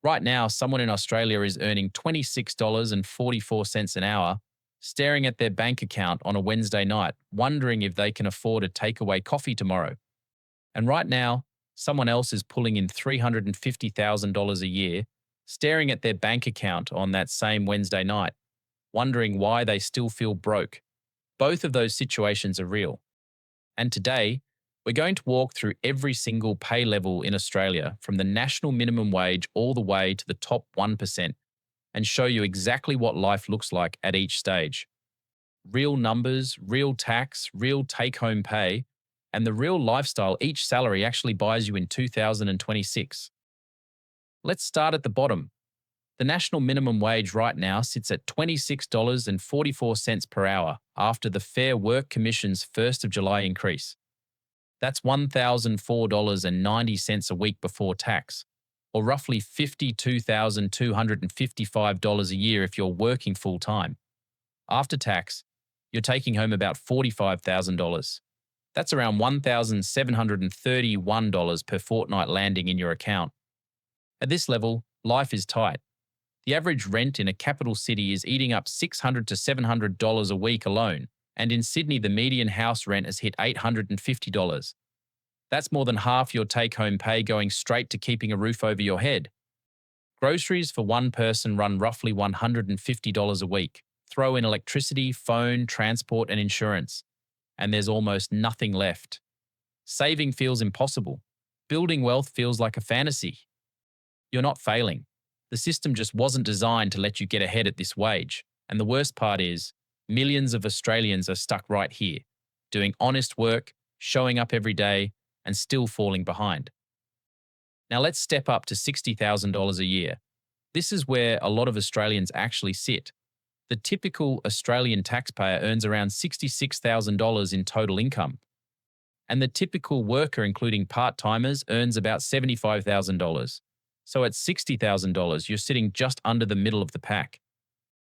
Right now, someone in Australia is earning $26.44 an hour, staring at their bank account on a Wednesday night, wondering if they can afford a takeaway coffee tomorrow. And right now, someone else is pulling in $350,000 a year, staring at their bank account on that same Wednesday night, wondering why they still feel broke. Both of those situations are real. And today, we're going to walk through every single pay level in Australia, from the national minimum wage all the way to the top 1%, and show you exactly what life looks like at each stage. Real numbers, real tax, real take home pay, and the real lifestyle each salary actually buys you in 2026. Let's start at the bottom. The national minimum wage right now sits at $26.44 per hour after the Fair Work Commission's 1st of July increase. That's $1,004.90 a week before tax, or roughly $52,255 a year if you're working full time. After tax, you're taking home about $45,000. That's around $1,731 per fortnight landing in your account. At this level, life is tight. The average rent in a capital city is eating up $600 to $700 a week alone, and in Sydney, the median house rent has hit $850. That's more than half your take-home pay going straight to keeping a roof over your head. Groceries for one person run roughly $150 a week. Throw in electricity, phone, transport, and insurance, and there's almost nothing left. Saving feels impossible. Building wealth feels like a fantasy. You're not failing. The system just wasn't designed to let you get ahead at this wage. And the worst part is, millions of Australians are stuck right here, doing honest work, showing up every day, and still falling behind. Now let's step up to $60,000 a year. This is where a lot of Australians actually sit. The typical Australian taxpayer earns around $66,000 in total income. And the typical worker, including part-timers, earns about $75,000. So at $60,000, you're sitting just under the middle of the pack.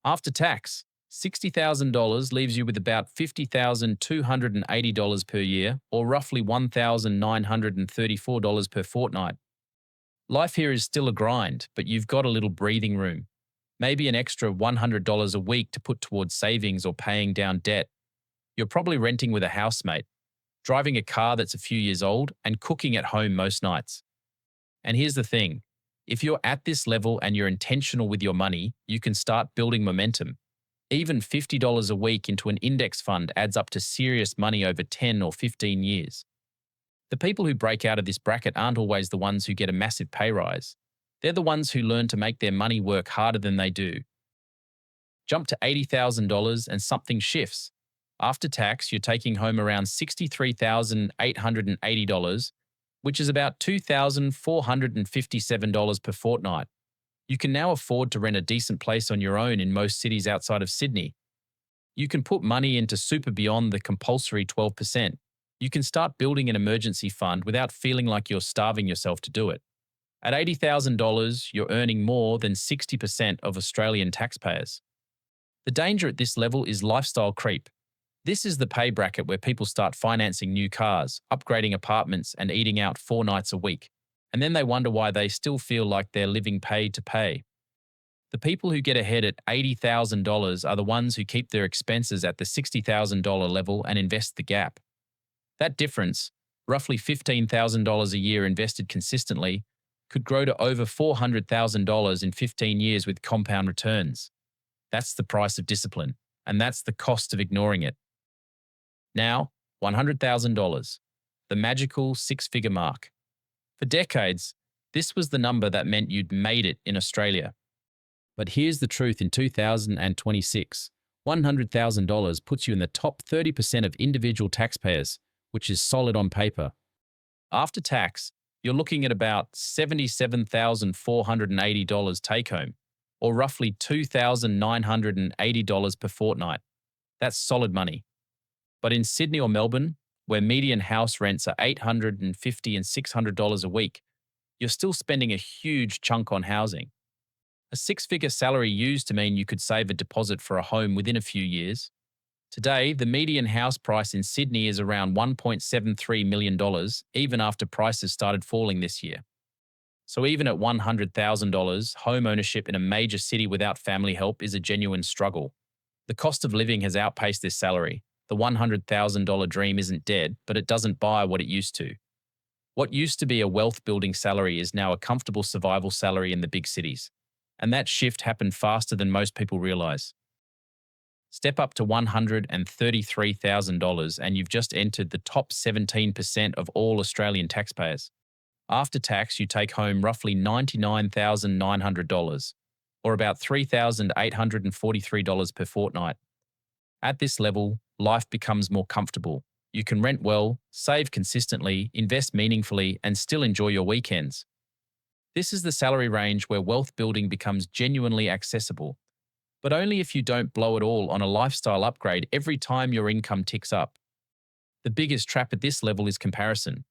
After tax, $60,000 leaves you with about $50,280 per year, or roughly $1,934 per fortnight. Life here is still a grind, but you've got a little breathing room. Maybe an extra $100 a week to put towards savings or paying down debt. You're probably renting with a housemate, driving a car that's a few years old, and cooking at home most nights. And here's the thing. If you're at this level and you're intentional with your money, you can start building momentum. Even $50 a week into an index fund adds up to serious money over 10 or 15 years. The people who break out of this bracket aren't always the ones who get a massive pay rise. They're the ones who learn to make their money work harder than they do. Jump to $80,000 and something shifts. After tax, you're taking home around $63,880, which is about $2,457 per fortnight. You can now afford to rent a decent place on your own in most cities outside of Sydney. You can put money into super beyond the compulsory 12%. You can start building an emergency fund without feeling like you're starving yourself to do it. At $80,000, you're earning more than 60% of Australian taxpayers. The danger at this level is lifestyle creep. This is the pay bracket where people start financing new cars, upgrading apartments, and eating out 4 nights a week. And then they wonder why they still feel like they're living pay to pay. The people who get ahead at $80,000 are the ones who keep their expenses at the $60,000 level and invest the gap. That difference, roughly $15,000 a year invested consistently, could grow to over $400,000 in 15 years with compound returns. That's the price of discipline, and that's the cost of ignoring it. Now, $100,000, the magical 6-figure mark. For decades, this was the number that meant you'd made it in Australia. But here's the truth in 2026. $100,000 puts you in the top 30% of individual taxpayers, which is solid on paper. After tax, you're looking at about $77,480 take home, or roughly $2,980 per fortnight. That's solid money. But in Sydney or Melbourne, where median house rents are $850 and $600 a week, you're still spending a huge chunk on housing. A 6-figure salary used to mean you could save a deposit for a home within a few years. Today, the median house price in Sydney is around $1.73 million, even after prices started falling this year. So even at $100,000, home ownership in a major city without family help is a genuine struggle. The cost of living has outpaced this salary. The $100,000 dream isn't dead, but it doesn't buy what it used to. What used to be a wealth building salary is now a comfortable survival salary in the big cities. And that shift happened faster than most people realize. Step up to $133,000 and you've just entered the top 17% of all Australian taxpayers. After tax, you take home roughly $99,900, or about $3,843 per fortnight. At this level, life becomes more comfortable. You can rent well, save consistently, invest meaningfully, and still enjoy your weekends. This is the salary range where wealth building becomes genuinely accessible, but only if you don't blow it all on a lifestyle upgrade every time your income ticks up. The biggest trap at this level is comparison.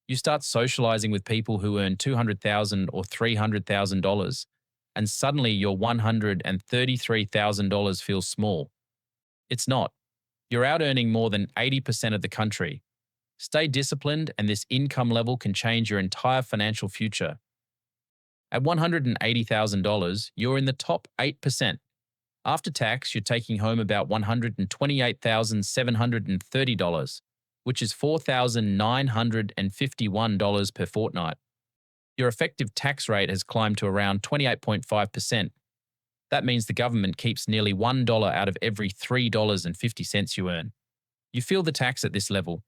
You start socializing with people who earn $200,000 or $300,000, and suddenly your $133,000 feels small. It's not. You're out earning more than 80% of the country. Stay disciplined, and this income level can change your entire financial future. At $180,000, you're in the top 8%. After tax, you're taking home about $128,730, which is $4,951 per fortnight. Your effective tax rate has climbed to around 28.5%. That means the government keeps nearly $1 out of every $3.50 you earn. You feel the tax at this level,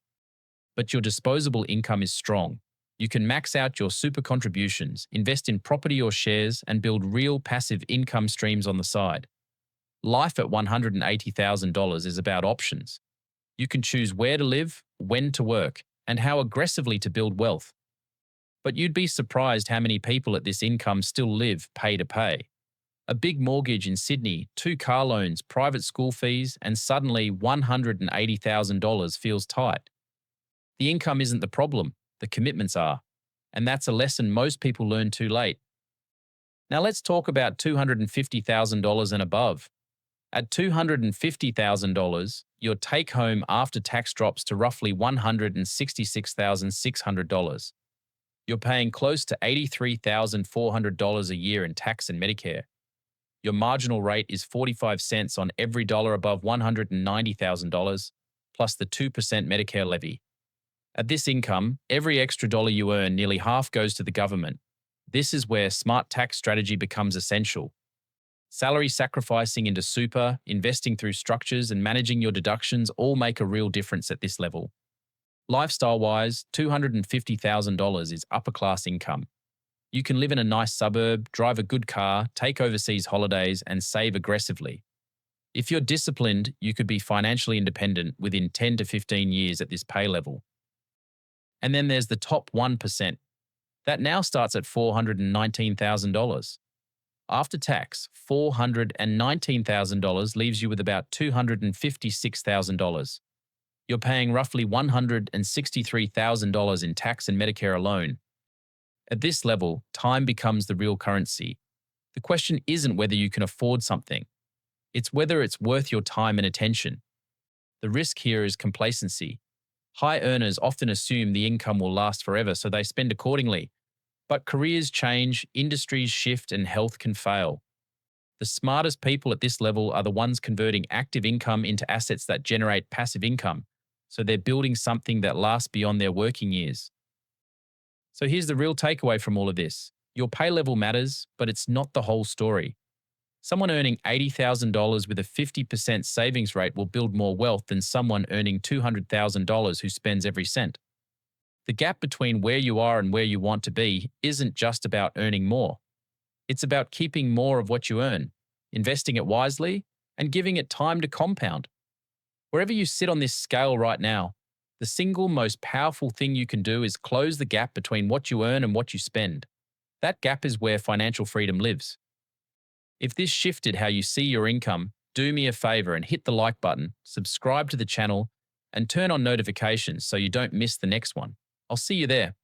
but your disposable income is strong. You can max out your super contributions, invest in property or shares, and build real passive income streams on the side. Life at $180,000 is about options. You can choose where to live, when to work, and how aggressively to build wealth. But you'd be surprised how many people at this income still live pay to pay. A big mortgage in Sydney, 2 car loans, private school fees, and suddenly $180,000 feels tight. The income isn't the problem, the commitments are. And that's a lesson most people learn too late. Now let's talk about $250,000 and above. At $250,000, your take-home after-tax drops to roughly $166,600. You're paying close to $83,400 a year in tax and Medicare. Your marginal rate is 45 cents on every dollar above $190,000, plus the 2% Medicare levy. At this income, every extra dollar you earn, nearly half goes to the government. This is where smart tax strategy becomes essential. Salary sacrificing into super, investing through structures, and managing your deductions all make a real difference at this level. Lifestyle-wise, $250,000 is upper-class income. You can live in a nice suburb, drive a good car, take overseas holidays, and save aggressively. If you're disciplined, you could be financially independent within 10 to 15 years at this pay level. And then there's the top 1%. That now starts at $419,000. After tax, $419,000 leaves you with about $256,000. You're paying roughly $163,000 in tax and Medicare alone. At this level, time becomes the real currency. The question isn't whether you can afford something. It's whether it's worth your time and attention. The risk here is complacency. High earners often assume the income will last forever, so they spend accordingly. But careers change, industries shift, and health can fail. The smartest people at this level are the ones converting active income into assets that generate passive income, so they're building something that lasts beyond their working years. So here's the real takeaway from all of this. Your pay level matters, but it's not the whole story. Someone earning $80,000 with a 50% savings rate will build more wealth than someone earning $200,000 who spends every cent. The gap between where you are and where you want to be isn't just about earning more. It's about keeping more of what you earn, investing it wisely, and giving it time to compound. Wherever you sit on this scale right now, the single most powerful thing you can do is close the gap between what you earn and what you spend. That gap is where financial freedom lives. If this shifted how you see your income, do me a favor and hit the like button, subscribe to the channel, and turn on notifications so you don't miss the next one. I'll see you there.